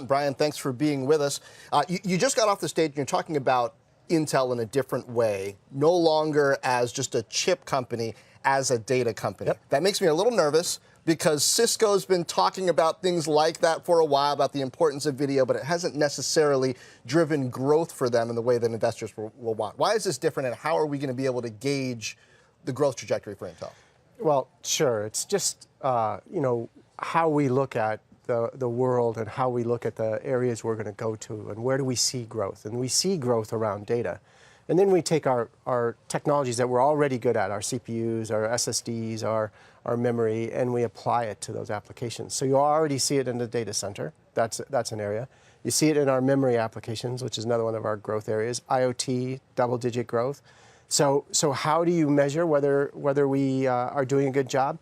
Brian, thanks for being with us. You just got off the stage and you're talking about Intel in a different way, no longer as just a chip company, as a data company. Yep. That makes me a little nervous because Cisco's been talking about things like that for a while, about the importance of video, but it hasn't necessarily driven growth for them in the way that investors will want. Why is this different, and how are we going to be able to gauge the growth trajectory for Intel? Well, sure. It's just, how we look at the world and how we look at the areas we're going to go to and where do we see growth. And we see growth around data. And then we take our technologies that we're already good at, our CPUs, our SSDs, our memory, and we apply it to those applications. So you already see it in the data center. That's an area. You see it in our memory applications, which is another one of our growth areas. IoT, double-digit growth. So how do you measure whether we are doing a good job?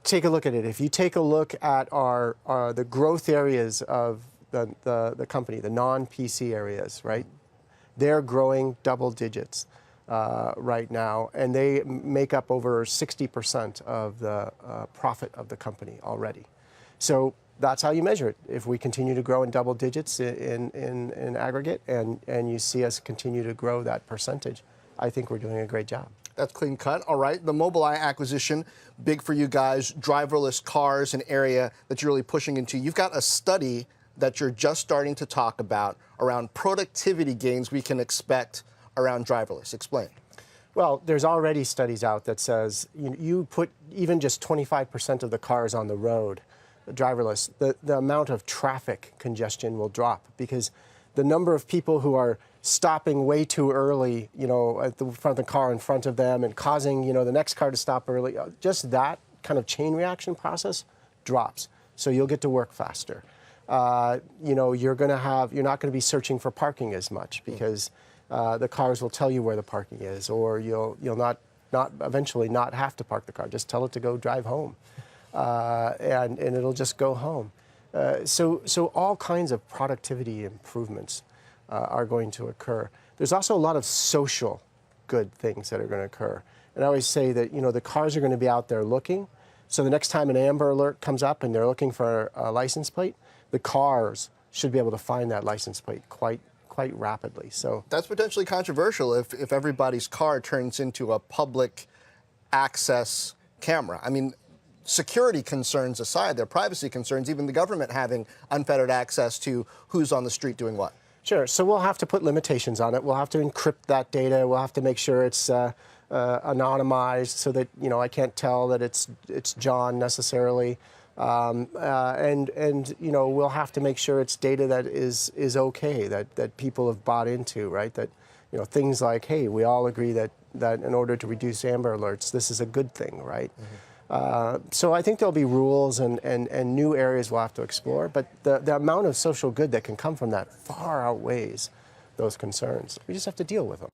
Take a look at it. If you take a look at the growth areas of the company, the non-PC areas, right? They're growing double digits right now, and they make up over 60% of the profit of the company already. So that's how you measure it. If we continue to grow in double digits in aggregate, and you see us continue to grow that percentage, I think we're doing a great job. That's clean cut. All right, the Mobileye acquisition, big for you guys. Driverless cars, an area that you're really pushing into. You've got a study that you're just starting to talk about around productivity gains we can expect around driverless. Explain. Well, there's already studies out that says you put even just 25% of the cars on the road, driverless, the amount of traffic congestion will drop, because the number of people who are stopping way too early, at the front of the car in front of them and causing, the next car to stop early, just that kind of chain reaction process drops. So you'll get to work faster. You're not going to be searching for parking as much because the cars will tell you where the parking is, or you'll not eventually not have to park the car. Just tell it to go drive home, and it'll just go home. So all kinds of productivity improvements are going to occur. There's also a lot of social good things that are going to occur. And I always say that the cars are going to be out there looking. So the next time an Amber Alert comes up and they're looking for a license plate, the cars should be able to find that license plate quite rapidly. So that's potentially controversial if everybody's car turns into a public access camera. I mean, security concerns aside, their privacy concerns, even the government having unfettered access to who's on the street doing what. Sure. So we'll have to put limitations on it. We'll have to encrypt that data. We'll have to make sure it's anonymized so that I can't tell that it's John necessarily. And we'll have to make sure it's data that is okay, that people have bought into, right? That things like, hey, we all agree that in order to reduce Amber Alerts, this is a good thing, right? Mm-hmm. So I think there'll be rules and new areas we'll have to explore, but the amount of social good that can come from that far outweighs those concerns. We just have to deal with them.